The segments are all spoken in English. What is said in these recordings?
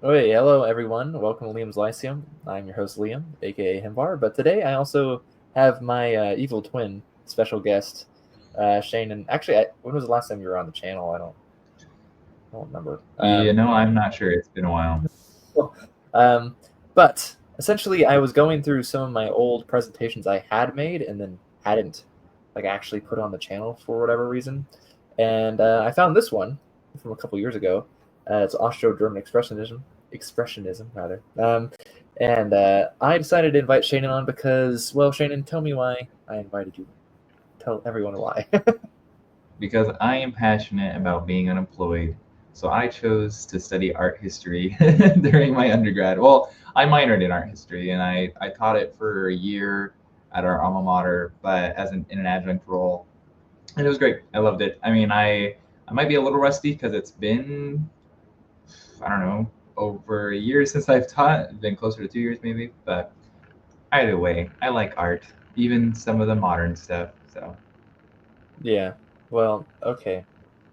Okay, hello everyone. Welcome to Liam's Lyceum. I'm your host Liam, aka Himbar. But today I also have my evil twin, special guest, Shane. And actually, when was the last time you were on the channel? I don't remember. I'm not sure. It's been a while. um, but essentially, I was going through some of my old presentations I had made and then hadn't actually put on the channel for whatever reason, and I found this one from a couple years ago. It's Austro-German expressionism rather. And I decided to invite Shannon on because, well, Shannon, tell me why I invited you. Tell everyone why. Because I am passionate about being unemployed, so I chose to study art history during my undergrad. Well, I minored in art history, and I taught it for a year at our alma mater, but in an adjunct role, and it was great. I loved it. I might be a little rusty because it's been, I don't know, over a year since I've taught. It's been closer to 2 years maybe, but either way, I like art, even some of the modern stuff. So. Yeah. Well, okay.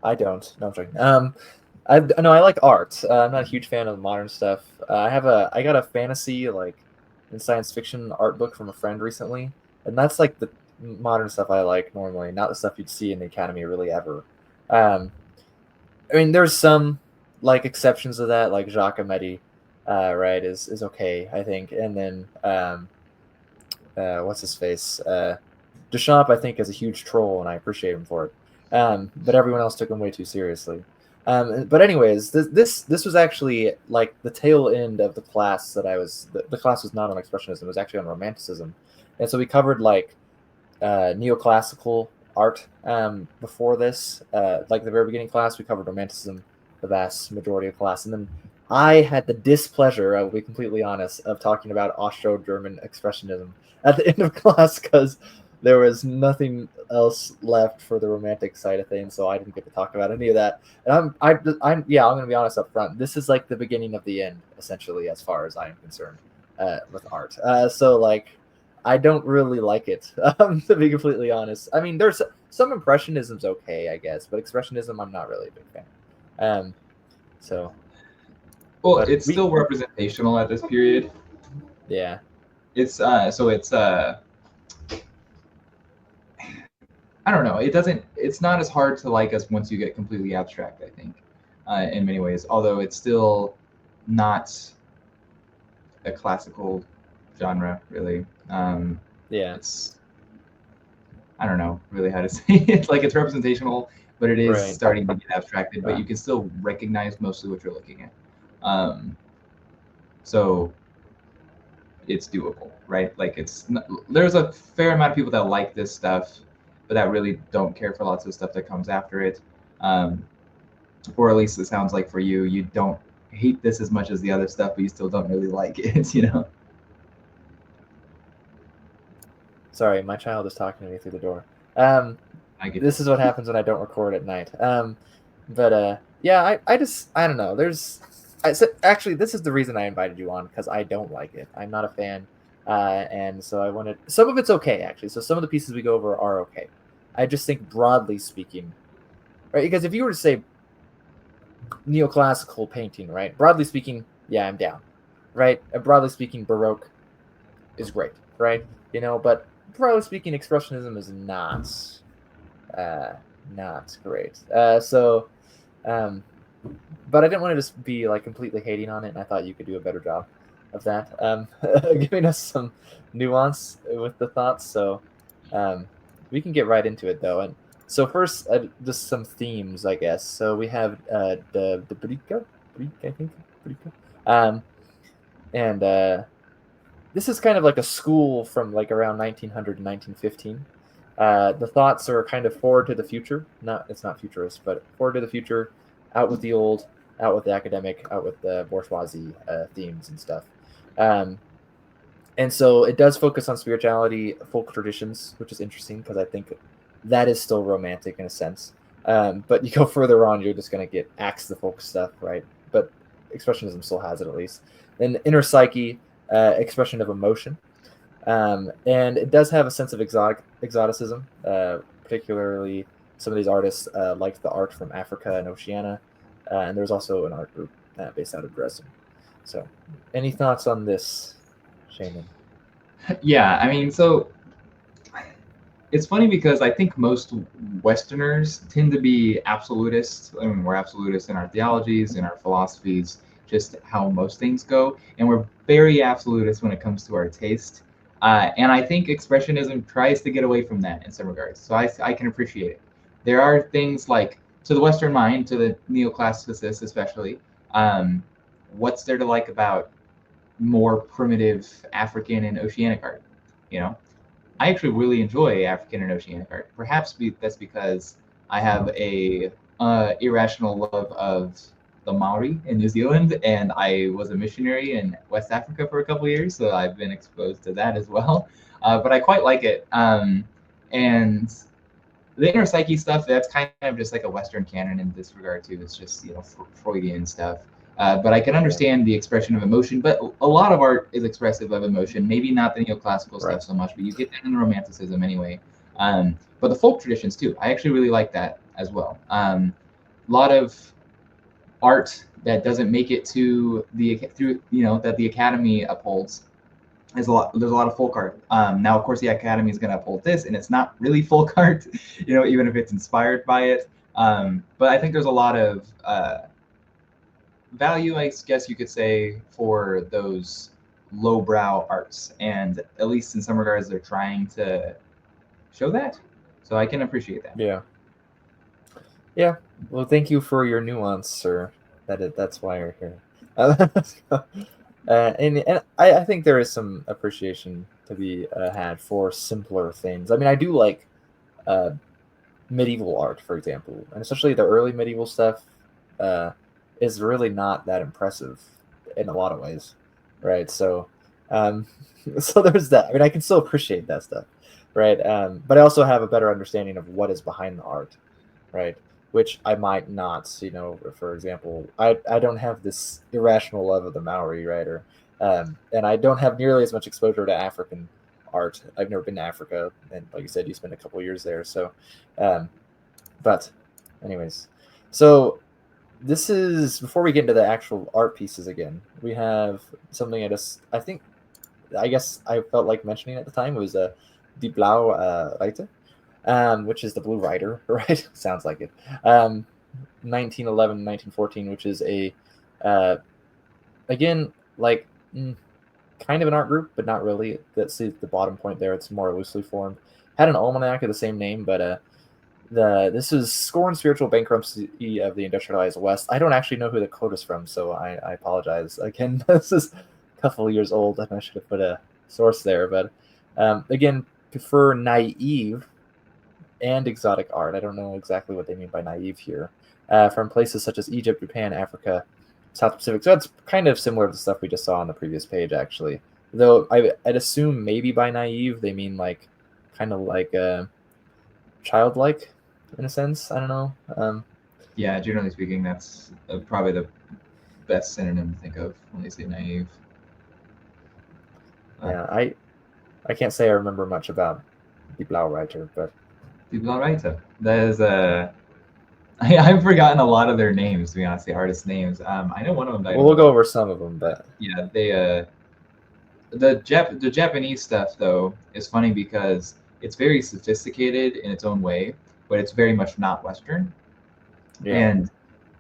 I don't. No, I'm joking. I no, I like art. I'm not a huge fan of modern stuff. I got a fantasy and science fiction art book from a friend recently, and that's like the modern stuff I like normally, not the stuff you'd see in the academy really ever. Um, I mean, there's some exceptions to that, like Giacometti, right, is okay, I think, and then what's his face? Duchamp, I think, is a huge troll, and I appreciate him for it. But everyone else took him way too seriously. But anyways, this was actually like the tail end of the class that I was. The class was not on expressionism; it was actually on romanticism, and so we covered neoclassical art before this. Like the very beginning class, we covered romanticism, the vast majority of class, and then I had the displeasure, I will be completely honest, of talking about Austro-German expressionism at the end of class because there was nothing else left for the romantic side of things, so I didn't get to talk about any of that. And I'm going to be honest up front. This is like the beginning of the end, essentially, as far as I am concerned, with art. I don't really like it, to be completely honest. I mean, there's some impressionism's okay, I guess, but expressionism, I'm not really a big fan. Um, so, Well, but it's still representational at this period. yeah, It's I don't know. It's not as hard to like us once you get completely abstract, I think, in many ways. Although it's still not a classical genre, really. yeah, It's I don't know really how to say it. Like it's representational, but it is right. starting to get abstracted. But you can still recognize mostly what you're looking at. So it's doable, right? Like there's a fair amount of people that like this stuff, but that really don't care for lots of stuff that comes after it. Um, or at least it sounds like for you, you don't hate this as much as the other stuff, but you still don't really like it. Sorry, my child is talking to me through the door. Um, I get this is what happens when I don't record at night. Yeah, I don't know. Actually, this is the reason I invited you on because I don't like it. I'm not a fan, and so I wanted some of it's okay actually. So some of the pieces we go over are okay. I just think broadly speaking, right? Because if you were to say neoclassical painting, right? Broadly speaking, yeah, I'm down, right? Broadly speaking, Baroque is great, right? But broadly speaking, expressionism is uh, not great. But I didn't want to just be completely hating on it, and I thought you could do a better job of that, giving us some nuance with the thoughts. So we can get right into it though. And so first, just some themes, I guess. So we have the Brica, I think, Brica. And this is kind of like a school from around 1900 to 1915. The thoughts are kind of forward to the future. It's not futurist, but forward to the future, out with the old, out with the academic, out with the bourgeoisie themes and stuff. Um, and so it does focus on spirituality, folk traditions, which is interesting because I think that is still romantic in a sense. But you go further on, you're just going to get axe the folk stuff, right? But expressionism still has it at least. Then the inner psyche, expression of emotion. And it does have a sense of exoticism, particularly some of these artists liked the art from Africa and Oceania. And there's also an art group based out of Dresden. So, any thoughts on this, Shaman? Yeah, I mean, so it's funny because I think most Westerners tend to be absolutists. I mean, we're absolutists in our theologies, in our philosophies, just how most things go, and we're very absolutist when it comes to our taste. And I think Expressionism tries to get away from that in some regards. So I can appreciate it. There are things like, to the Western mind, to the neoclassicists especially, what's there to like about more primitive African and oceanic art? You know, I actually really enjoy African and oceanic art. Perhaps that's because I have a irrational love of the Maori in New Zealand, and I was a missionary in West Africa for a couple of years, so I've been exposed to that as well. But I quite like it. And the inner psyche stuff, that's kind of just like a Western canon in this regard too. It's just, Freudian stuff. But I can understand the expression of emotion. But a lot of art is expressive of emotion. Maybe not the neoclassical stuff so much, but you get that in the Romanticism anyway. But the folk traditions too, I actually really like that as well. A lot of art that doesn't make it to that the Academy upholds. There's a lot of folk art. Now, of course, the Academy is going to uphold this, and it's not really folk art, even if it's inspired by it. But I think there's a lot of value, I guess you could say, for those lowbrow arts, and at least in some regards, they're trying to show that. So I can appreciate that. Yeah. Well, thank you for your nuance, sir. That's why you're here. And I think there is some appreciation to be had for simpler things. I mean, I do like medieval art, for example, and especially the early medieval stuff is really not that impressive in a lot of ways, right? So, so there's that. I mean, I can still appreciate that stuff, right? But I also have a better understanding of what is behind the art, right? Which I might not, for example, I don't have this irrational love of the Maori, right? Or, and I don't have nearly as much exposure to African art. I've never been to Africa, and like you said, you spent a couple of years there. So, but anyways, so this is, before we get into the actual art pieces again, we have something I guess I felt like mentioning at the time. It was Die Blaue Reiter, which is the Blue Rider, right? Sounds like it. 1911, 1914, which is a, again, like, kind of an art group, but not really. That's the bottom point there. It's more loosely formed. Had an almanac of the same name, but this is Scorn Spiritual Bankruptcy of the Industrialized West. I don't actually know who the quote is from, so I apologize. Again, this is a couple of years old, and I should have put a source there. But again, prefer naive and exotic art. I don't know exactly what they mean by naive here. From places such as Egypt, Japan, Africa, South Pacific. So that's kind of similar to the stuff we just saw on the previous page, actually. Though I'd assume maybe by naive they mean like kind of like childlike in a sense. I don't know. Yeah, generally speaking, that's probably the best synonym to think of when they say naive. Yeah, I can't say I remember much about the Blaureiter, but Die Blaue Reiter. That is I've forgotten a lot of their names, to be honest, the artist names. I know one of them died. well, we'll go over some of them. But yeah, they the Japanese stuff though is funny because it's very sophisticated in its own way, but it's very much not Western. yeah, And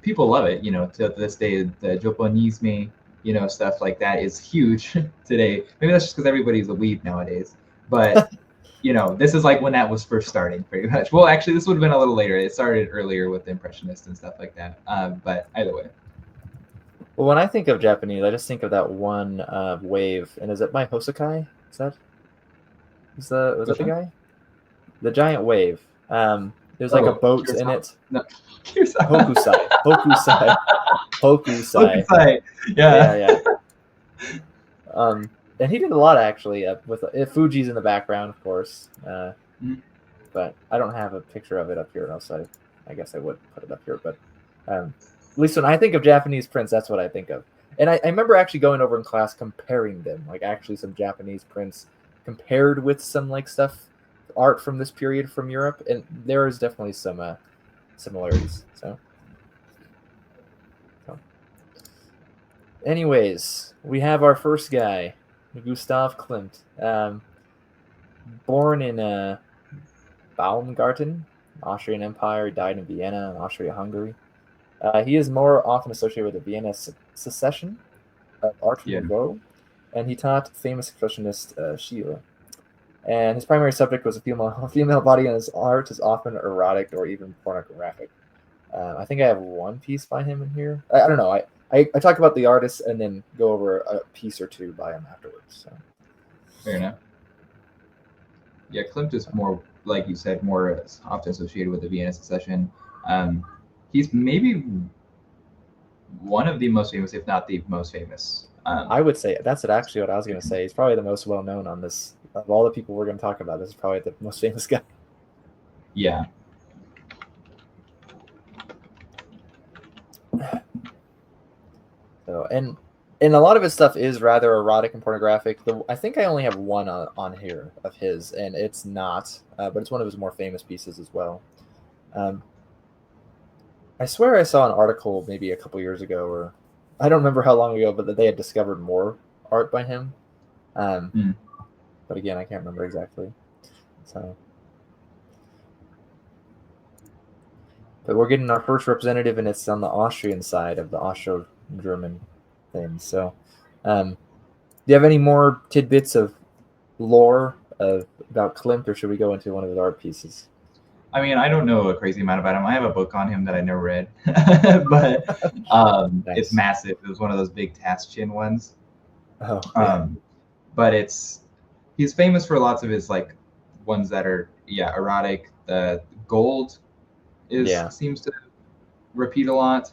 people love it. To this day, the Japonisme, stuff like that is huge today. Maybe that's just because everybody's a weeb nowadays. But this is like when that was first starting, pretty much. Well, actually, this would have been a little later. It started earlier with the Impressionists and stuff like that. But either way. well, when I think of Japanese, I just think of that one wave. And is it by Hosokai? Was that the guy? The giant wave. There's like a boat in it. No. Hokusai. Hokusai. Hokusai. Hokusai. Yeah. And he did a lot actually with Fuji's in the background, of course. But I don't have a picture of it up here, so I guess I would put it up here. But at least when I think of Japanese prints, that's what I think of. And I remember actually going over in class comparing them, like actually some Japanese prints compared with some like art from this period from Europe, and there is definitely some similarities. So Anyways, we have our first guy, Gustav Klimt, born in Baumgarten, Austrian Empire, died in Vienna, Austria-Hungary. He is more often associated with the Vienna secession of Art Yeah. Nouveau, and he taught famous expressionist Schiele. And his primary subject was a female body, and his art is often erotic or even pornographic. I think I have one piece by him in here. I don't know. I talk about the artist and then go over a piece or two by him afterwards. So. Fair enough. Yeah, Klimt is more, like you said, more often associated with the Vienna Secession. He's maybe one of the most famous, if not the most famous. I would say that's actually what I was going to say. He's probably the most well known on this of all the people we're going to talk about. This is probably the most famous guy. Yeah. So and a lot of his stuff is rather erotic and pornographic. I think I only have one on here of his, and it's not, but it's one of his more famous pieces as well. I swear I saw an article maybe a couple years ago, or I don't remember how long ago, but that they had discovered more art by him. But again, I can't remember exactly. So, but we're getting our first representative, and it's on the Austrian side of the Austro-German thing. So, do you have any more tidbits of lore about Klimt, or should we go into one of his art pieces? I mean, I don't know a crazy amount about him. I have a book on him that I never read, but nice. It's massive. It was one of those big Taschin ones. Oh, yeah. But he's famous for lots of his like ones that are erotic. The gold seems to repeat a lot.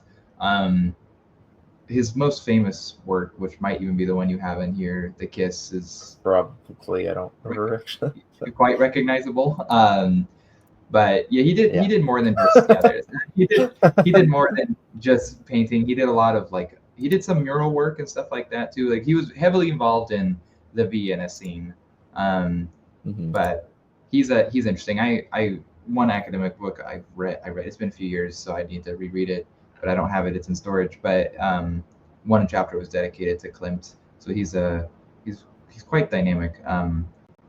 His most famous work, which might even be the one you have in here, The Kiss, is probably, I don't remember actually. Quite recognizable. But yeah, he did more than just he did more than just painting. He did a lot of he did some mural work and stuff like that too. Like he was heavily involved in the Vienna scene. But he's interesting. I one academic book I read. It's been a few years, so I need to reread it, but I don't have it. It's in storage. But one chapter was dedicated to Klimt, so he's quite dynamic.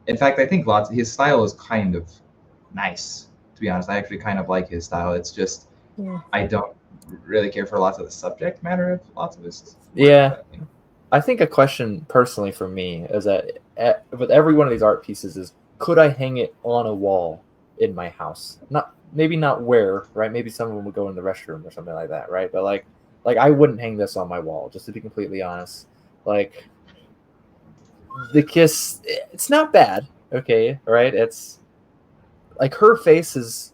In fact, I think his style is kind of nice. To be honest, I actually kind of like his style. It's just I don't really care for lots of the subject matter of lots of his work. Yeah, I think a question personally for me is that with every one of these art pieces is, could I hang it on a wall in my house? Maybe not where, right? Maybe some of them would go in the restroom or something like that, right? But like I wouldn't hang this on my wall, just to be completely honest. Like The Kiss, it's not bad, okay, right? It's like her face is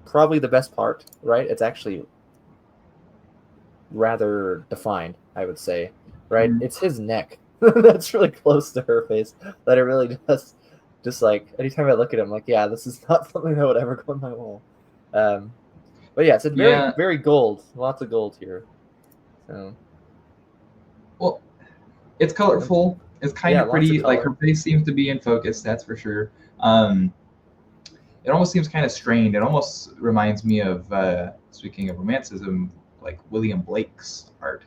probably the best part, right? It's actually rather defined, I would say, right? It's his neck that's really close to her face that it really does. Just like anytime I look at him, like, yeah, this is not something that would ever go on my wall. But yeah, it's a very, very gold, lots of gold here. So, well, it's colorful. It's kind of pretty. Like her face seems to be in focus. That's for sure. It almost seems kind of strained. It almost reminds me of, speaking of romanticism, like William Blake's art.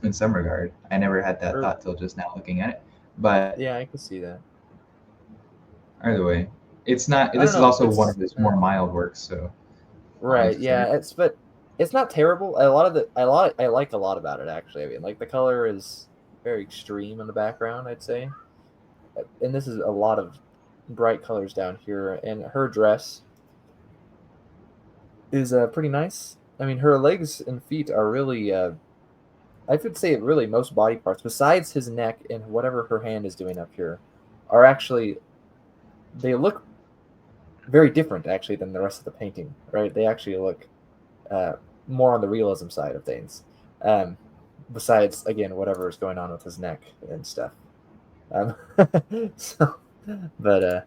In some regard, I never had that thought till just now looking at it. But yeah, I can see that. Either way, it's not. This is also one of his more mild works. So. Right. Yeah. But it's not terrible. I like a lot about it actually. I mean, like the color is very extreme in the background, I'd say, and this is a lot of bright colors down here, and her dress is pretty nice. I mean, her legs and feet are really I would say really most body parts besides his neck and whatever her hand is doing up here are actually, they look very different actually than the rest of the painting, right? They actually look more on the realism side of things, besides again whatever is going on with his neck and stuff. So, but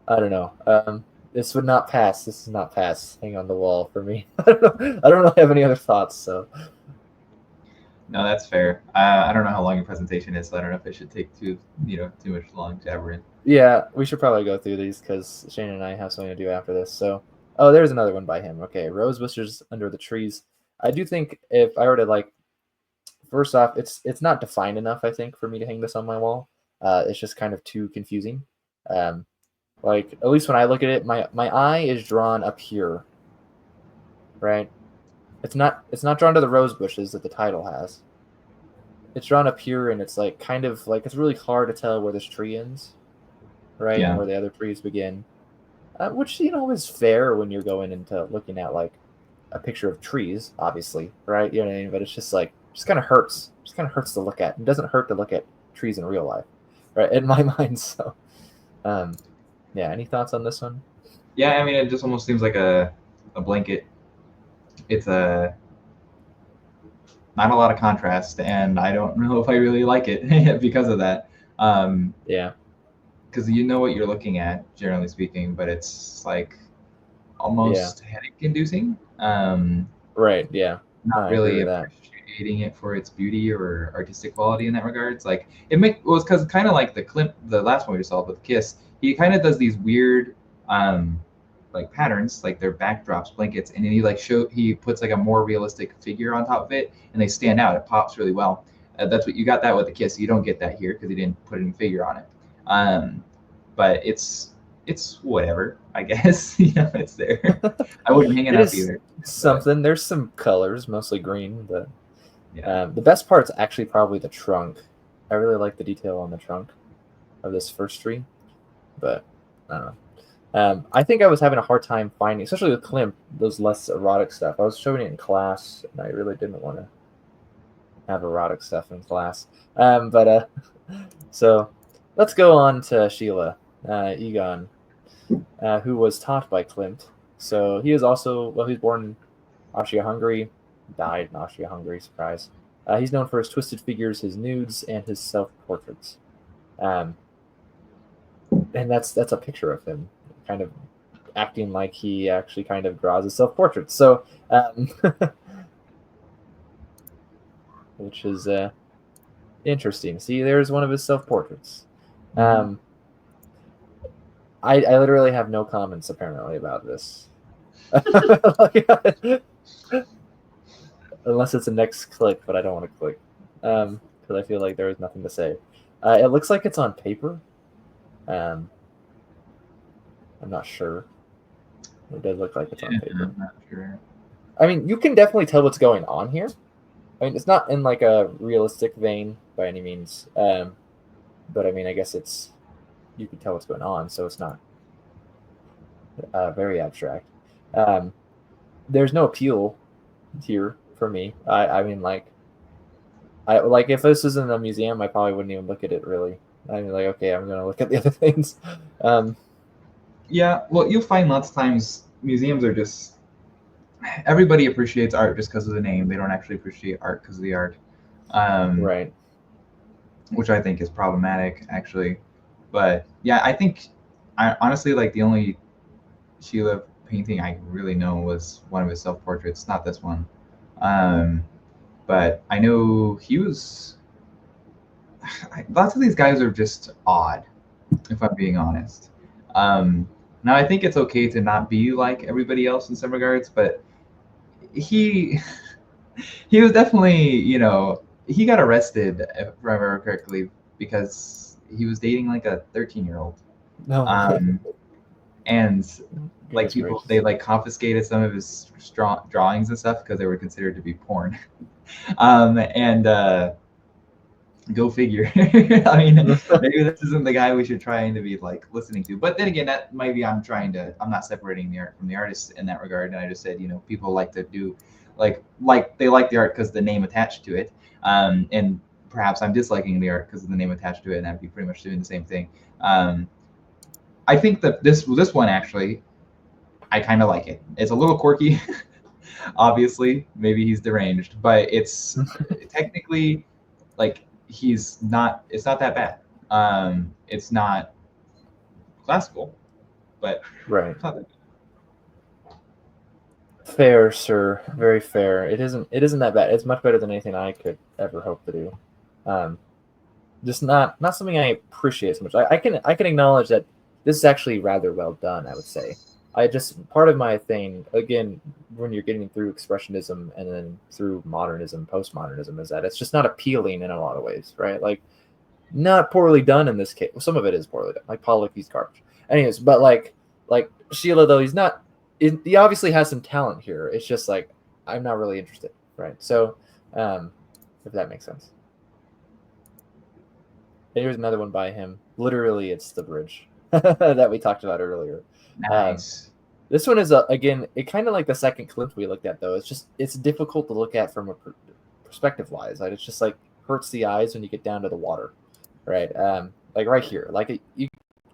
I don't know. This would not pass. This does not pass. Hang on the wall for me. I don't really have any other thoughts. So. No, that's fair. I don't know how long your presentation is, so I don't know if it should take too much long jabbering. Yeah, we should probably go through these because Shane and I have something to do after this. So, there's another one by him. Okay, Rose Bushes Under the Trees. I do think if I were to first off, it's not defined enough, I think, for me to hang this on my wall. It's just kind of too confusing. Um, like at least when I look at it, my eye is drawn up here, right? It's not drawn to the rose bushes that the title has. It's drawn up here, and it's like kind of like it's really hard to tell where this tree ends, right, and Yeah. where the other trees begin. Which is fair when you're going into looking at like a picture of trees, obviously, right? You know what I mean? But it's just like just kind of hurts. Just kind of hurts to look at. It doesn't hurt to look at trees in real life, right? In my mind. So, yeah. Any thoughts on this one? Yeah, I mean, it just almost seems like a blanket. It's not a lot of contrast, and I don't know if I really like it because of that. Yeah. Because you know what you're looking at, generally speaking, but it's like almost headache-inducing. Right. Yeah. No, Not I agree really with that. appreciating it for its beauty or artistic quality in that regards. Like was because kind of like the Klimt, the last one we saw with Kiss, he kind of does these weird like patterns, like their backdrops, blankets, and then he puts like a more realistic figure on top of it, and they stand out. It pops really well. That's what you got that with the Kiss. You don't get that here because he didn't put any figure on it. But it's whatever, I guess. It's there. I wouldn't hang it It up is either. something. There's some colors, mostly green, but Yeah. the best part's actually probably the trunk. I really like the detail on the trunk of this first tree, but I don't know. I think I was having a hard time finding, especially with Klimt, those less erotic stuff. I was showing it in class, and I really didn't want to have erotic stuff in class. But so let's go on to Schiele, Egon, who was taught by Klimt. So he is also, well, he's born in Austria-Hungary, died in Austria-Hungary, surprise. He's known for his twisted figures, his nudes, and his self-portraits. And that's a picture of him, kind of acting like he actually kind of draws his self-portraits. So, which is interesting. See, there's one of his self-portraits. I literally have no comments apparently about this. Unless it's a next click, but I don't want to click because I feel like there is nothing to say. It looks like it's on paper. I'm not sure. It does look like it's on paper. I'm not sure. I mean, you can definitely tell what's going on here. I mean, it's not in like a realistic vein by any means, but I mean, I guess you can tell what's going on, so it's not very abstract. There's no appeal here for me. I mean, like if this was in a museum, I probably wouldn't even look at it really. I mean, like, okay, I'm gonna look at the other things. Yeah, well, you'll find lots of times museums are just everybody appreciates art just because of the name. They don't actually appreciate art because of the art, Right. which I think is problematic actually. But yeah, I honestly like the only Schiele painting I really know was one of his self-portraits, not this one. But I know he was. Lots of these guys are just odd, if I'm being honest. Now I think it's okay to not be like everybody else in some regards, but he he was definitely, he got arrested, if I remember correctly, because he was dating like a 13-year-old. No. And like people, gracious. they like confiscated some of his drawings and stuff because they were considered to be porn. And go figure. I mean, maybe this isn't the guy we should try to be like listening to. But then again, that maybe I'm not separating the art from the artist in that regard. And I just said, people like to do like they like the art because the name attached to it. And perhaps I'm disliking the art because of the name attached to it, and I'd be pretty much doing the same thing. I think that this one actually, I kind of like it. It's a little quirky. Obviously, maybe he's deranged, but it's technically like it's not that bad. It's not classical, but Right. it's not that bad. Fair, sir. Very fair. It isn't that bad. It's much better than anything I could ever hope to do. Just not something I appreciate so much. I can acknowledge that this is actually rather well done, I would say. I just, part of my thing, again, when you're getting through Expressionism and then through modernism, postmodernism, is that it's just not appealing in a lot of ways, right? Like, not poorly done in this case. Well, some of it is poorly done. Like Pollock, he's garbage. Anyways, but like Schiele, though, he's not. He obviously has some talent here. It's just like I'm not really interested, right? So, if that makes sense. And here's another one by him. Literally, it's the bridge that we talked about earlier. Nice. This one is again, it kind of like the second Klimt we looked at, though. It's difficult to look at from a perspective wise. Right? It's just like hurts the eyes when you get down to the water, right? Like right here, like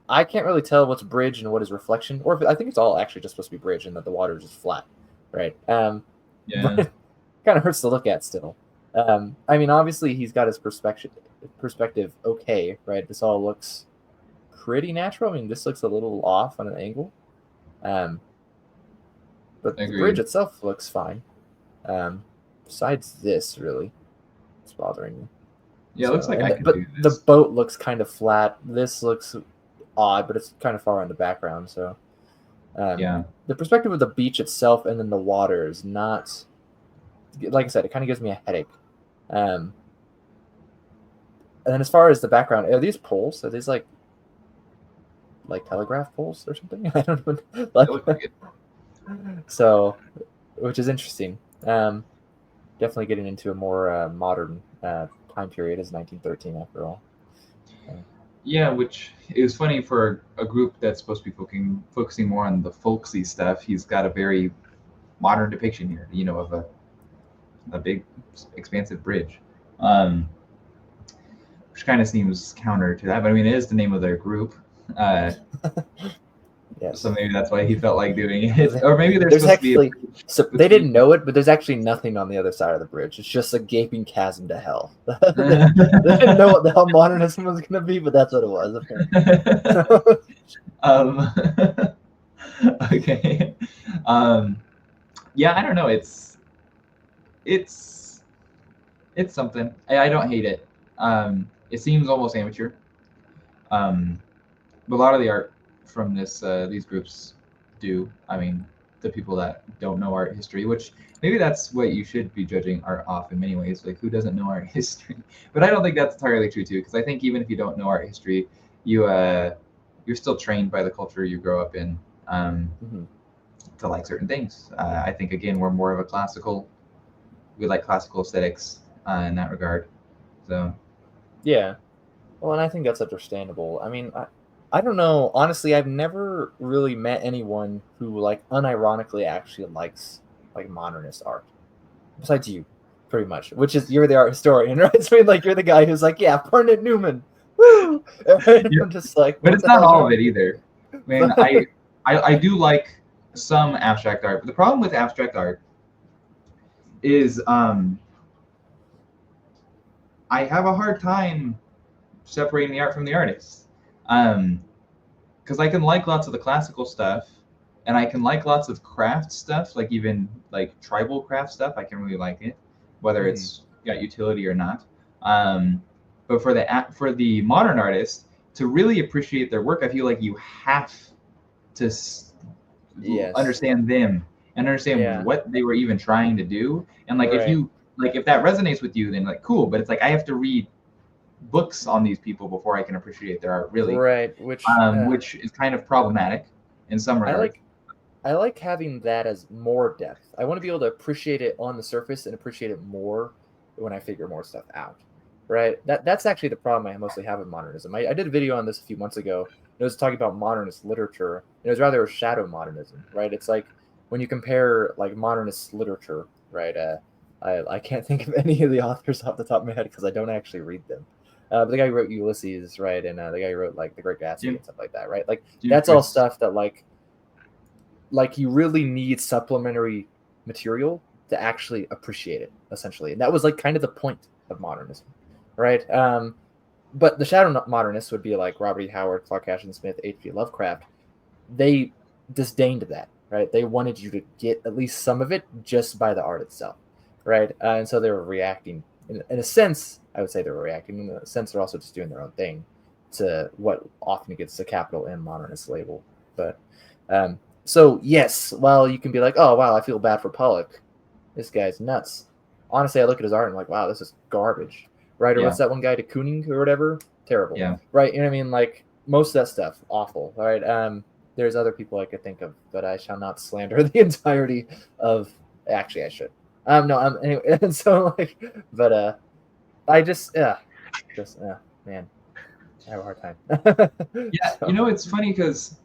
I can't really tell what's bridge and what is reflection, or if, I think it's all actually just supposed to be bridge and that the water is just flat, right? Yeah. But kind of hurts to look at still. I mean, obviously he's got his perspective okay, right? This all looks pretty natural. I mean, this looks a little off on an angle, but the bridge itself looks fine. Besides this, really, it's bothering me. Yeah, it looks like I could but do this. The boat looks kind of flat. This looks odd, but it's kind of far in the background. So, yeah, the perspective of the beach itself and then the water is not, like I said, it kind of gives me a headache. And then as far as the background, are these poles? Are these like telegraph poles or something? I don't know. like it. So, which is interesting. Definitely getting into a more modern time period as 1913 after all. Yeah, which is funny for a group that's supposed to be focusing more on the folksy stuff. He's got a very modern depiction here, you know, of a big, expansive bridge, which kind of seems counter to that. But I mean, it is the name of their group. Yes. So maybe that's why he felt like doing it. Or maybe there's supposed actually, to be so they didn't know it, but there's actually nothing on the other side of the bridge. It's just a gaping chasm to hell. They didn't know what the hell modernism was going to be, but that's what it was. Okay. Yeah, I don't know. It's something. I don't hate it. It seems almost amateur. But a lot of the art from these groups do. I mean, the people that don't know art history, which maybe that's what you should be judging art off in many ways. Like, who doesn't know art history? But I don't think that's entirely true too, because I think even if you don't know art history, you're still trained by the culture you grow up in to like certain things. I think again we're more of a classical. We like classical aesthetics in that regard. So. Yeah. Well, and I think that's understandable. I mean, I don't know. Honestly, I've never really met anyone who like unironically actually likes like modernist art. Besides you, pretty much. Which is you're the art historian, right? So like you're the guy who's like, yeah, Barnett Newman. Woo! I'm just like, but it's not all of it either. Man, I do like some abstract art, but the problem with abstract art is I have a hard time separating the art from the artist. Because I can like lots of the classical stuff, and I can like lots of craft stuff, like even like tribal craft stuff. I can really like it, whether it's got utility or not. But for the modern artist to really appreciate their work, I feel like you have to understand them and understand what they were even trying to do. And like if that resonates with you, then like cool. But it's like I have to read books on these people before I can appreciate their art, really. Right, which is kind of problematic in some regard. I like having that as more depth. I want to be able to appreciate it on the surface and appreciate it more when I figure more stuff out. Right? That's actually the problem I mostly have with modernism. I did a video on this a few months ago. It was talking about modernist literature. And it was rather a shadow modernism, right? It's like when you compare like modernist literature, right? I can't think of any of the authors off the top of my head because I don't actually read them. But the guy who wrote Ulysses, right, and the guy who wrote like The Great Gatsby and stuff like that, right? Like that's all stuff that like you really need supplementary material to actually appreciate it, essentially. And that was like kind of the point of modernism, right? But the shadow modernists would be like Robert E. Howard, Clark Ashton Smith, H.P. Lovecraft. They disdained that, right? They wanted you to get at least some of it just by the art itself, right? And so they were reacting. In a sense, I would say they were reacting. In a sense, they're also just doing their own thing to what often gets the capital M modernist label. But So yes, while you can be like, oh wow, I feel bad for Pollock, this guy's nuts. Honestly, I look at his art and I'm like, wow, this is garbage, right? Or Yeah, what's that one guy, de Kooning or whatever? Terrible, yeah, right? You know what I mean? Like most of that stuff, awful. All right. There's other people I could think of, but I shall not slander the entirety of. Actually, I should. No. Anyway, and so like, but I just man, I have a hard time. yeah. You So know, it's funny because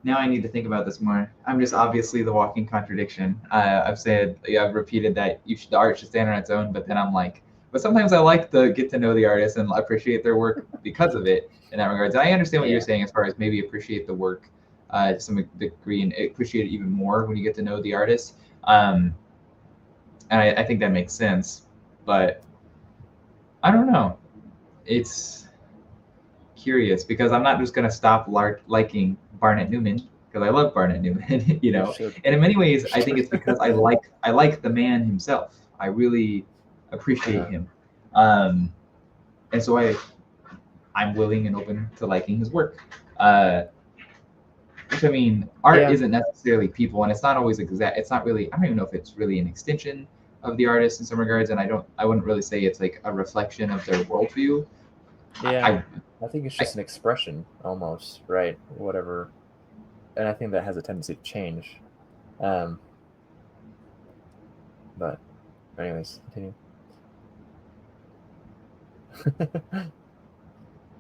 now I need to think about this more. I'm just obviously the walking contradiction. I've said, yeah, I've repeated that the art should stand on its own, but then I'm like, but sometimes I like to get to know the artist and appreciate their work because of it. In that regards, I understand what you're yeah, saying as far as maybe appreciate the work to some degree and appreciate it even more when you get to know the artist. Um, and I think that makes sense, but I don't know. It's curious because I'm not just gonna stop liking Barnett Newman because I love Barnett Newman, you you know. should. And in many ways, You I think should. it's because I like the man himself. I really appreciate Uh-huh. him, and so I'm willing and open to liking his work. Uh, which I mean, art Yeah, isn't necessarily people, and it's not always exact. It's not really. I don't even know if it's really an extension of the artist in some regards, and I wouldn't really say it's like a reflection of their worldview. yeah. I, I think it's I just an expression almost, right? Whatever. And I think that has a tendency to change. Um, but anyways, continue.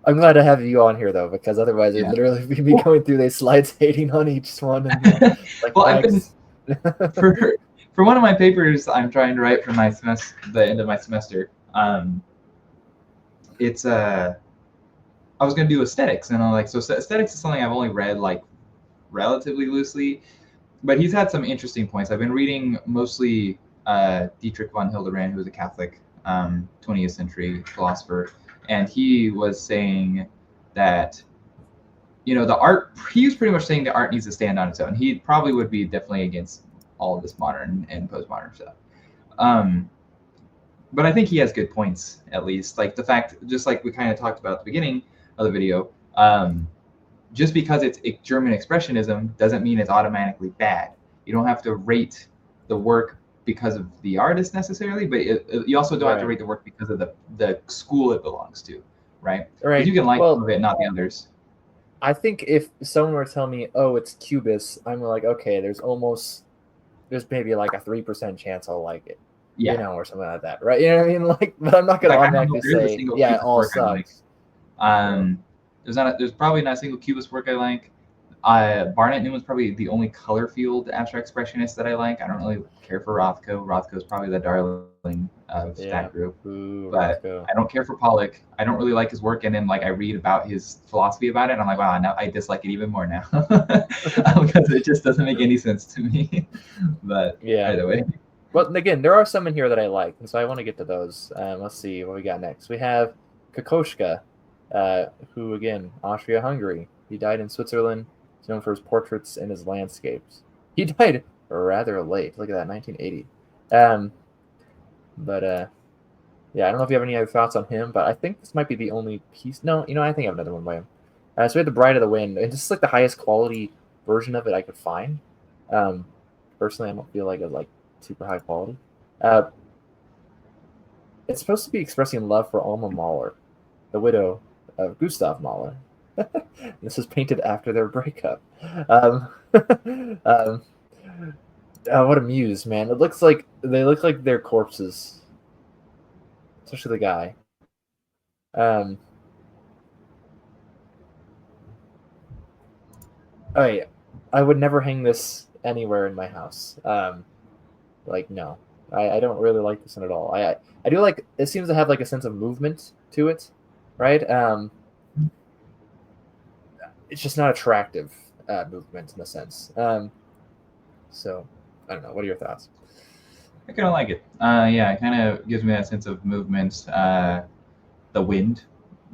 I'm glad to have you on here though, because otherwise it'd yeah. literally be me Well, going through these slides hating on each one and like well, I've been next. for for one of my papers I'm trying to write for my semester, the end of my semester. It's I was gonna do aesthetics, and I'm like, so aesthetics is something I've only read like relatively loosely, but he's had some interesting points. I've been reading mostly Dietrich von Hildebrand, who was a Catholic 20th century philosopher, and he was saying that the art, he was pretty much saying the art needs to stand on its own. He probably would be definitely against all of this modern and postmodern stuff. Um, but I think he has good points, at least. Like the fact, just like we kind of talked about at the beginning of the video, just because it's German Expressionism doesn't mean it's automatically bad. You don't have to rate the work because of the artist necessarily, but you also don't have to Right. rate the work because of the school it belongs to, right? Because Right. you can like some Well, of it, not the others. I think if someone were to tell me, "Oh, it's Cubist," I'm like, okay, there's maybe like a 3% chance I'll like it, Yeah. or something like that, right? You know what I mean? Like, but I'm not gonna Like I don't know automatically if there is a say, single yeah, it Cubist all work I like. sucks. There's probably not a single Cubist work I like. Barnett Newman's probably the only color field abstract expressionist that I like. I don't really care for Rothko. Rothko's probably the darling of Yeah. that group. Ooh, But Rothko. I don't care for Pollock. I don't really like his work, and then like I read about his philosophy about it, and I'm like, wow, now I dislike it even more now because it just doesn't make any sense to me. But Yeah. either way, But again, there are some in here that I like, and so I want to get to those. Let's see what we got next. We have Kokoschka, who again, Austria-Hungary. He died in Switzerland. He's known for his portraits and his landscapes. He died rather late. Look at that, 1980. Um, but yeah, I don't know if you have any other thoughts on him, but I think this might be the only piece. No, I think I have another one by him. So we have the Bride of the Wind, and this is like the highest quality version of it I could find. Um, Personally, I don't feel like it's like super high quality. Uh, it's supposed to be expressing love for Alma Mahler, the widow of Gustav Mahler. This was painted after their breakup. Um, um, what a muse, man! It looks like they look like they're corpses, especially the guy. Um, oh yeah, I would never hang this anywhere in my house. Like no, I don't really like this one at all. I do like it. Seems to have like a sense of movement to it, right? It's just not attractive movement in a sense. So I don't know. What are your thoughts? I kind of like it. Yeah, it kind of gives me that sense of movement. The wind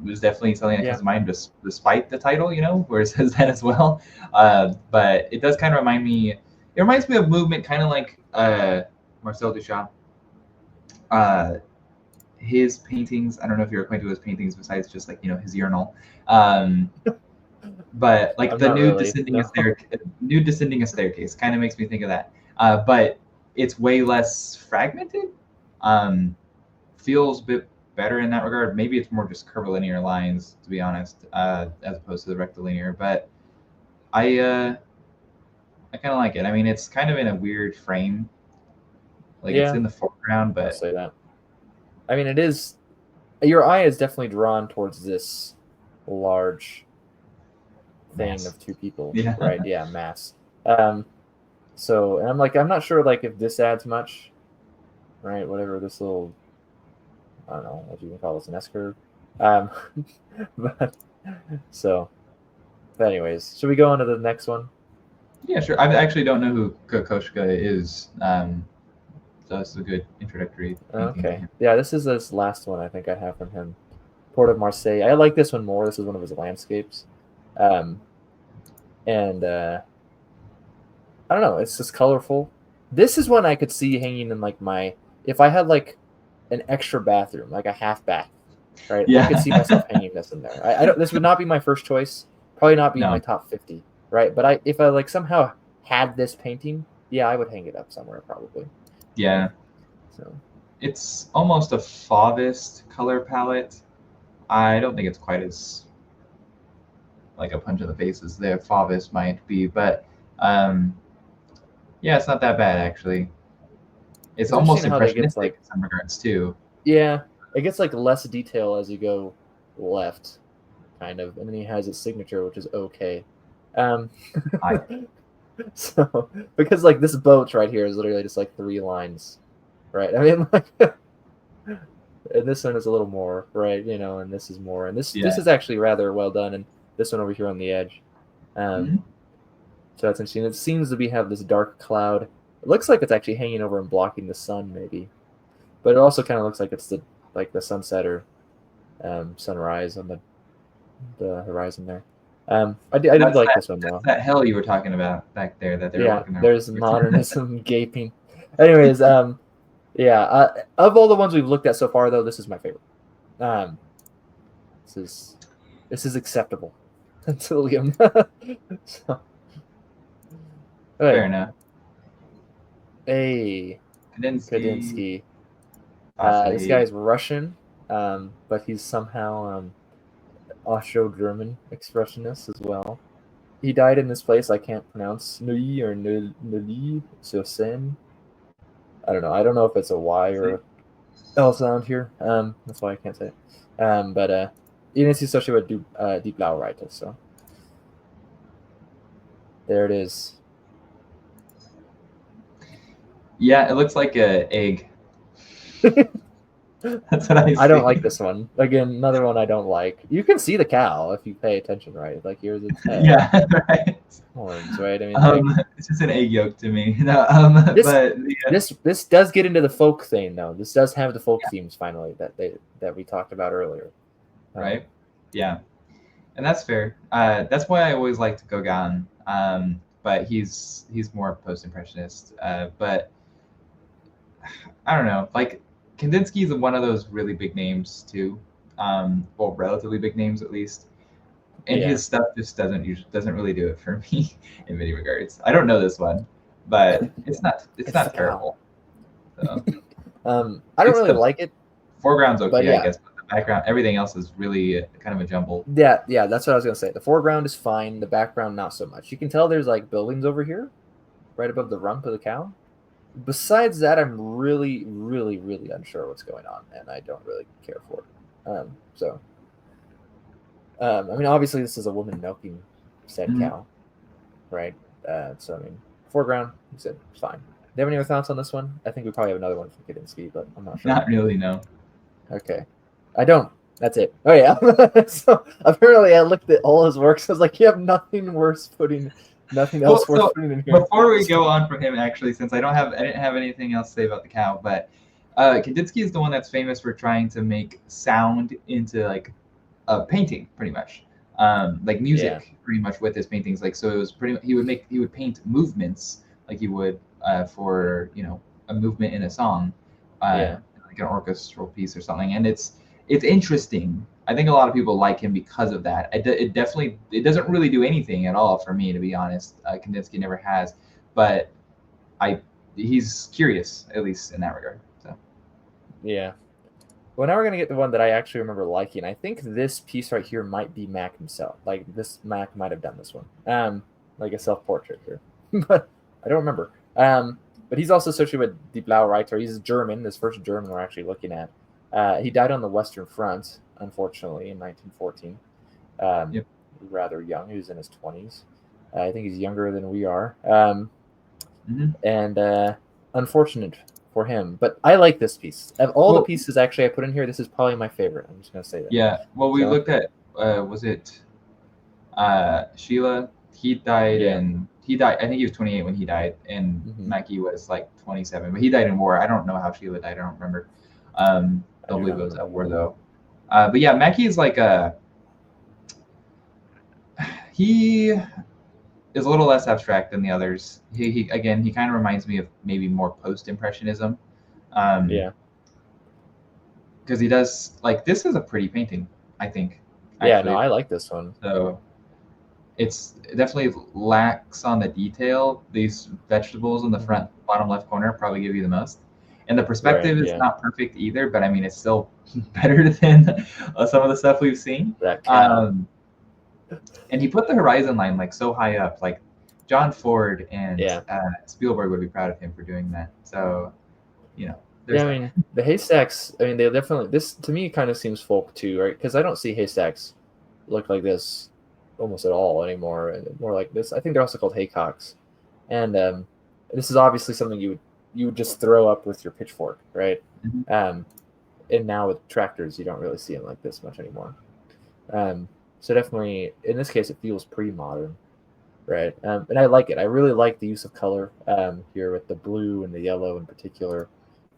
was definitely something that comes Yeah, to mind, just despite the title, where it says that as well. But it does kind of remind me. It reminds me of movement, kind of like Marcel Duchamp. Uh, his paintings. I don't know if you're acquainted with his paintings, besides just like his urinal. Um, but like I'm the not nude really. descending a No. nude descending a staircase kind of makes me think of that. But it's way less fragmented. Um, Feels a bit better in that regard. Maybe it's more just curvilinear lines, to be honest, as opposed to the rectilinear. But I I kind of like it. I mean, it's kind of in a weird frame, like it's Yeah, in the foreground, I'll but say that. I mean, it is. Your eye is definitely drawn towards this large thing mass. of two people, Yeah. right? Yeah, mass. Um, so, and I'm like, I'm not sure, like, if this adds much, right? Whatever this little, I don't know, what do you call this, an S curve? Um, but so, but anyways, should we go on to the next one? Yeah, sure. I actually don't know who Kokoschka is. So that's a good introductory painting to Okay, him. yeah, this is this last one I think I have from him. Port of Marseille. I like this one more. This is one of his landscapes, um, and I don't know. It's just colorful. This is one I could see hanging in like my if I had like an extra bathroom, like a half bath, right? I could see myself Yeah. hanging this in there. I don't. This would not be my first choice. Probably not be in my No. top 50, right? But if I like somehow had this painting, yeah, I would hang it up somewhere probably, right? Yeah. So It's almost a Fauvist color palette. I don't think it's quite as like a punch in the face as the Fauvist might be, but um, yeah, it's not that bad actually. It's it's almost interesting how they get impressionistic like in some regards too. yeah, it gets like less detail as you go left, kind of, and then he has his signature, which is okay. Um, I so because like this boat right here is literally just like 3 lines, right? I mean, like, and this one is a little more, right? You know, and this is more, and this Yeah. is actually rather well done, and this one over here on the edge. Um, Mhm. so that's interesting. It seems to be have this dark cloud. It looks like it's actually hanging over and blocking the sun, maybe, but it also kind of looks like it's the sunset or sunrise on the horizon there. I did like this one That's though. that hell you were talking about back there that they were Yeah, working their way there's towards. modernism gaping. Anyways, yeah, of all the ones we've looked at so far, though, this is my favorite. Um, this is this is acceptable to Liam. So, Fair okay, enough. hey, Kadinsky, Kadinsky. This fascinating. guy's Russian, but he's somehow Austro-German expressionist as well. He died in this place I can't pronounce, Neuilly or Neuilly sur Seine. I don't know. I don't know if it's a Y or a L sound here. That's why I can't say it. But even it's associated with Deep Blaureiter, so there it is. Yeah, it looks like a egg. That's what I I don't see. like this one. Again, another one I don't like. You can see the cow if you pay attention, right? Like here's its head, Yeah, right. horns, right? I mean, like It's just an egg yolk to me. No, this but yeah, this does get into the folk thing though. This does have the folk themes finally that we talked about earlier. right. Yeah, and that's fair. That's why I always liked Gauguin. But he's more post-impressionist. But I don't know. Like Kandinsky is one of those really big names too. Well, relatively big names at least. And Yeah. his stuff just doesn't really do it for me in many regards. I don't know this one, but it's It's the not cow. terrible. So I don't it's really the like it, foreground's but okay, I yeah, guess, but the background, everything else is really kind of a jumble. yeah, that's what I was gonna say. The foreground is fine. The background, not so much. You can tell there's like buildings over here, right above the rump of the cow. Besides that, I'm really, really, really unsure what's going on, and I don't really care for it. I mean, obviously, this is a woman milking said Mhm. cow, right? So I mean, foreground, you said fine. Do you have any other thoughts on this one? I think we probably have another one from Kadinsky, but I'm not sure. Not really, no. Okay, I don't. That's it. Oh yeah. So apparently, I looked at all his works. I was like, you have nothing Well, else worth so putting in here. before we So, go on from him, actually, since I didn't have anything else to say about the cow, but Kandinsky is the one that's famous for trying to make sound into like a painting, pretty much, like yeah, music, pretty much with his paintings. Like so, it was pretty. He would paint movements like you would for a movement in a song, uh, yeah, like an orchestral piece or something, and it's interesting. I think a lot of people like him because of that. It definitely, it doesn't really do anything at all for me, to be honest. Kandinsky never has, but he's curious, at least in that regard. So Yeah. Well, now we're gonna get the one that I actually remember liking. I think this piece right here might be Macke himself. Like this Macke might have done this one. Like a self-portrait here, but I don't remember. But he's also associated with Die Blaue Reiter. He's German. This first German we're actually looking at. He died on the Western Front, unfortunately, in 1914. Yep. Rather young. He was in his 20s. I think he's younger than we are. And unfortunate for him. But I like this piece. Of all the pieces actually I put in here, this is probably my favorite. I'm just going to say that. Yeah. Well, we looked at, was it Schiele? He died I think he was 28 when he died, and Macke was like 27. But he died in war. I don't know how Schiele died. I don't remember. Don't believe it was at war, though. But yeah, Macke is like he is a little less abstract than the others. He kind of reminds me of maybe more post-impressionism. Yeah. Because he does, like, this is a pretty painting, I think. Actually. Yeah, no, I like this one. So it's definitely lacks on the detail. These vegetables in the front bottom left corner probably give you the most. And the perspective is not perfect either, but I mean, it's still better than some of the stuff we've seen. And he put the horizon line like so high up, like John Ford and Spielberg would be proud of him for doing that. So, you know. Yeah, I mean, the haystacks, I mean, they definitely, this to me kind of seems folk too, right? Because I don't see haystacks look like this almost at all anymore. More like this. I think they're also called haycocks. And this is obviously something you would just throw up with your pitchfork, right? And now with tractors, you don't really see them like this much anymore. So definitely, in this case, it feels pretty modern, right? And I like it. I really like the use of color here with the blue and the yellow in particular,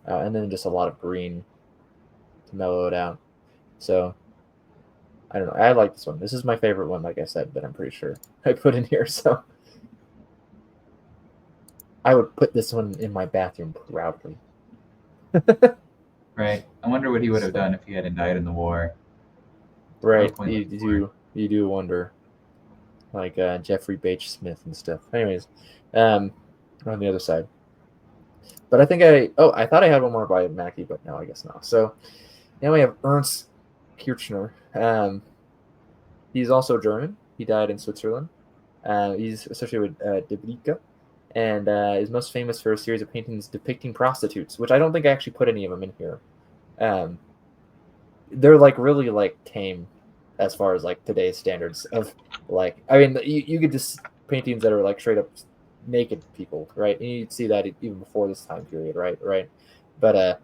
and then just a lot of green to mellow it out. So I don't know. I like this one. This is my favorite one, like I said, that I'm pretty sure I put in here. So I would put this one in my bathroom proudly. Right. I wonder what he would have done if he hadn't died in the war. Right. You do wonder. Like Jeffrey Bache Smith and stuff. Anyways, on the other side. But I think I thought I had one more by Macke, but no, I guess not. So now we have Ernst Kirchner. He's also German. He died in Switzerland. He's associated with De Brica, and is most famous for a series of paintings depicting prostitutes, which I don't think I actually put any of them in here. They're like really like tame as far as like today's standards of like, I mean, you get just paintings that are like straight up naked people, right? And you'd see that even before this time period, right? But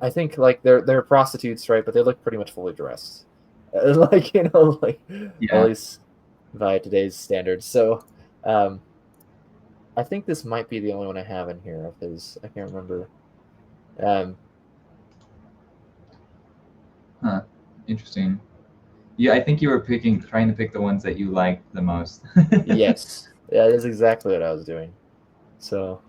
I think like they're prostitutes, right? But they look pretty much fully dressed, like like at least by today's standards. So I think this might be the only one I have in here of his. I can't remember. Interesting. Yeah, I think you were trying to pick the ones that you liked the most. Yes. Yeah, that's exactly what I was doing. So.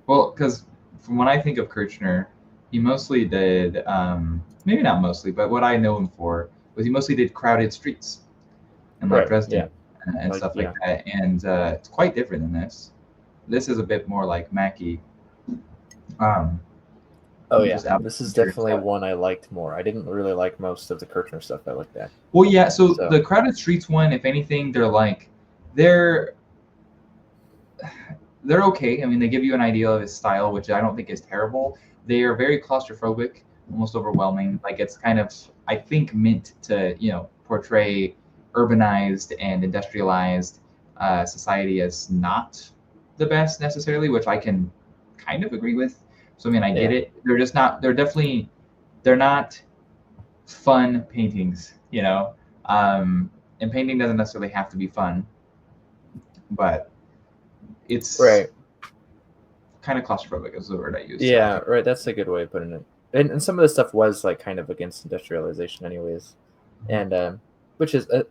Well, because from when I think of Kirchner, he mostly did, maybe not mostly, but what I know him for was he mostly did crowded streets and like Dresden and stuff like that. And it's quite different than this. This is a bit more like Macke. Oh yeah, this is definitely one I liked more. I didn't really like most of the Kirchner stuff I looked at. Well, yeah, so the crowded streets one, if anything, they're okay. I mean, they give you an idea of his style, which I don't think is terrible. They are very claustrophobic, almost overwhelming. Like it's kind of, I think, meant to, portray urbanized and industrialized society as not the best necessarily, which I can kind of agree with. So I mean, I get it. They're just not. They're not fun paintings, And painting doesn't necessarily have to be fun, but it's kind of claustrophobic is the word I use. Yeah, right. That's a good way of putting it. And some of the stuff was like kind of against industrialization, anyways, and which is a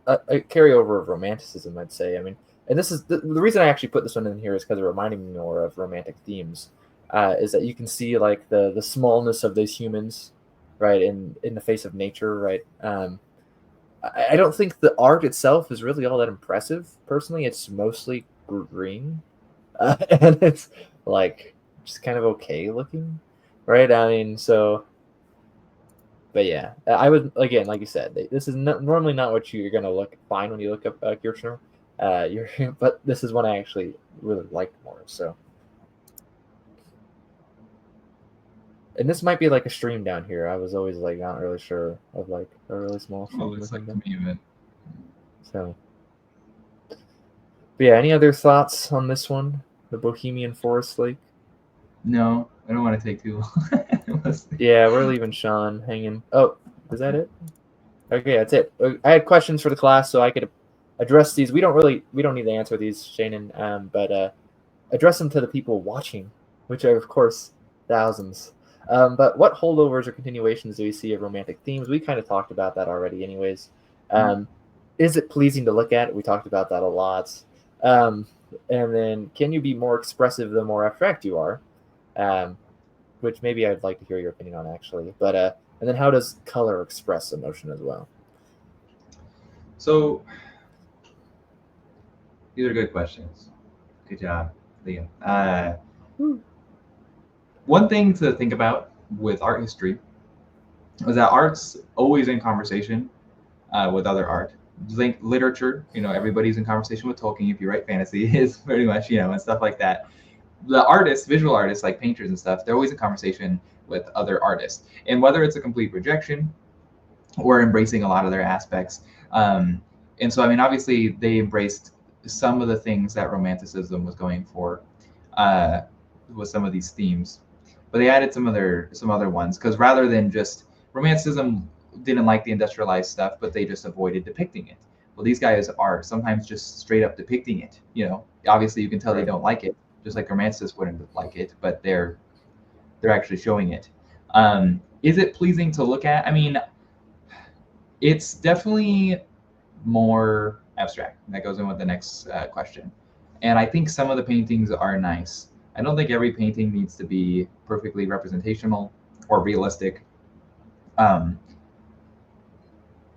carryover of Romanticism, I'd say. I mean, and this is the reason I actually put this one in here is because it reminded me more of Romantic themes. Is that you can see like the smallness of these humans, right, in the face of nature, right. I don't think the art itself is really all that impressive. Personally, it's mostly green, and it's like just kind of okay looking, right? I mean, so, but yeah, I would again, like you said, this is normally not what you're gonna find when you look up Kirchner. You're, but this is one I actually really like more. So, and this might be like a stream down here. I was always like not really sure of like a really small stream. Oh, it's like commitment. So, but yeah, any other thoughts on this one? The Bohemian Forest Lake? No, I don't want to take too long. Yeah, we're leaving Sean hanging. Oh, is that it? Okay, that's it. I had questions for the class, so I could address these. We don't need to answer these, Shannon, but address them to the people watching, which are, of course, thousands. But what holdovers or continuations do we see of romantic themes? We kind of talked about that already anyways. Is it pleasing to look at? We talked about that a lot. And then, can you be more expressive the more abstract you are? Which maybe I'd like to hear your opinion on, actually. But and then how does color express emotion as well? So these are good questions. Good job, Liam. One thing to think about with art history is that art's always in conversation with other art. Like literature, everybody's in conversation with Tolkien if you write fantasy, is pretty much, and stuff like that. The artists, visual artists like painters and stuff, they're always in conversation with other artists. And whether it's a complete rejection or embracing a lot of their aspects. And so, I mean, obviously they embraced some of the things that Romanticism was going for with some of these themes, but they added some other ones, because rather than just Romanticism didn't like the industrialized stuff, but they just avoided depicting it. Well, these guys are sometimes just straight up depicting it. Obviously you can tell they don't like it, just like Romanticists wouldn't like it, but they're actually showing it. Is it pleasing to look at? I mean, it's definitely more abstract. That goes in with the next question. And I think some of the paintings are nice. I don't think every painting needs to be perfectly representational or realistic.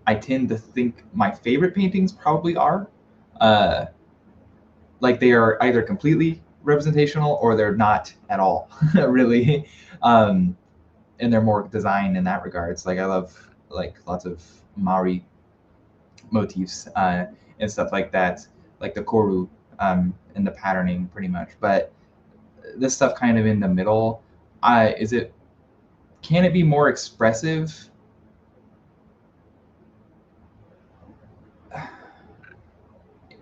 I tend to think my favorite paintings probably are. Like they are either completely representational or they're not at all, really. And they're more designed in that regards. Like I love like lots of Maori motifs and stuff like that, like the koru and the patterning pretty much. But this stuff kind of in the middle, can it be more expressive?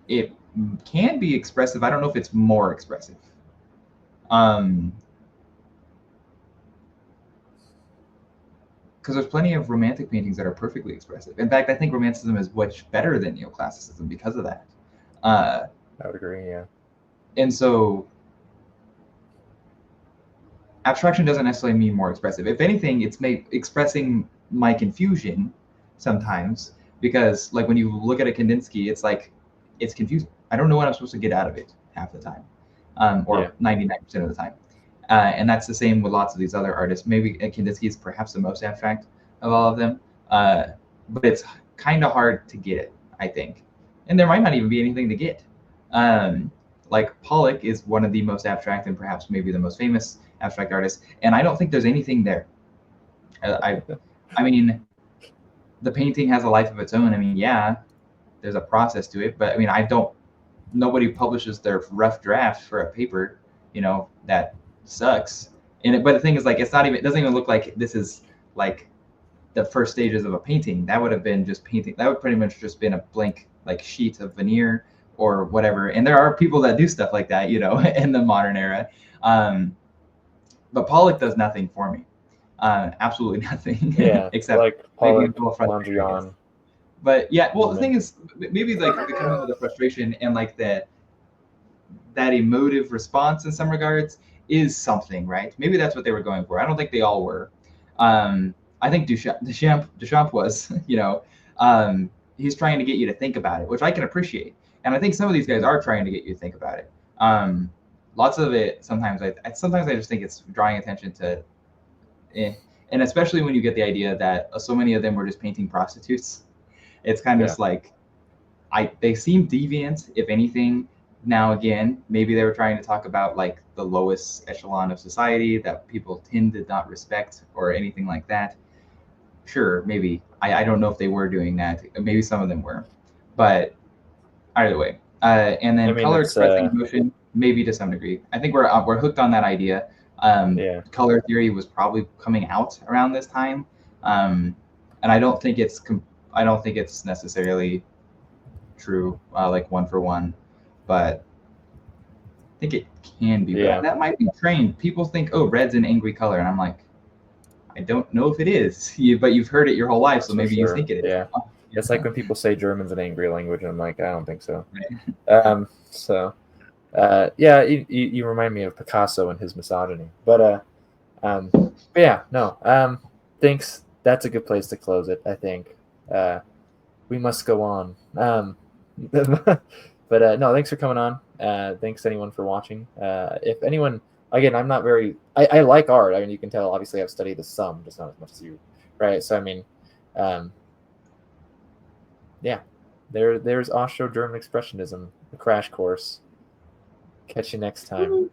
It can be expressive. I don't know if it's more expressive. Because there's plenty of romantic paintings that are perfectly expressive. In fact, I think Romanticism is much better than Neoclassicism because of that. I would agree, yeah. And so abstraction doesn't necessarily mean more expressive. If anything, it's expressing my confusion sometimes, because like when you look at a Kandinsky, it's like, it's confusing. I don't know what I'm supposed to get out of it half the time, or 99% of the time. And that's the same with lots of these other artists. Maybe Kandinsky is perhaps the most abstract of all of them, but it's kind of hard to get it, I think. And there might not even be anything to get. Like Pollock is one of the most abstract and perhaps maybe the most famous abstract artists, and I don't think there's anything there. I mean, the painting has a life of its own. I mean, yeah, there's a process to it, but I mean, nobody publishes their rough draft for a paper, that sucks. But the thing is, like, it doesn't even look like this is like the first stages of a painting. That would have been just painting. That would pretty much just been a blank like sheet of veneer or whatever. And there are people that do stuff like that, in the modern era. But Pollock does nothing for me. Absolutely nothing. Yeah, except like maybe Pollock, Mondrian. But yeah, well, the thing is, maybe like the coming with the frustration and like that emotive response in some regards is something, right? Maybe that's what they were going for. I don't think they all were. I think Duchamp was, he's trying to get you to think about it, which I can appreciate. And I think some of these guys are trying to get you to think about it. Lots of it, sometimes I just think it's drawing attention to, and especially when you get the idea that so many of them were just painting prostitutes, it's kind of Yeah. just like they seem deviant, if anything. Now again, maybe they were trying to talk about like the lowest echelon of society that people tend to not respect or anything like that. Sure, maybe. I don't know if they were doing that. Maybe some of them were, but either way. And I then mean, color it's expressing emotion, maybe to some degree. I think we're hooked on that idea. yeah. Color theory was probably coming out around this time, and I don't think it's necessarily true, like one for one, but I think it can be. But Yeah. that might be trained. People think, oh, red's an angry color, and I'm like, I don't know if it is. But you've heard it your whole life, so For maybe you sure. think it is. Yeah. You It's like when people say German's an angry language, and I'm like, I don't think so. Right. So, yeah, you remind me of Picasso and his misogyny. But yeah, no. Thanks. That's a good place to close it, I think. We must go on. But no, thanks for coming on. Thanks anyone for watching. If anyone, again, I'm not very. I like art. I mean, you can tell. Obviously, I've studied some, just not as much as you, right? So I mean, um, yeah, there's Austro-German Expressionism, the crash course. Catch you next time.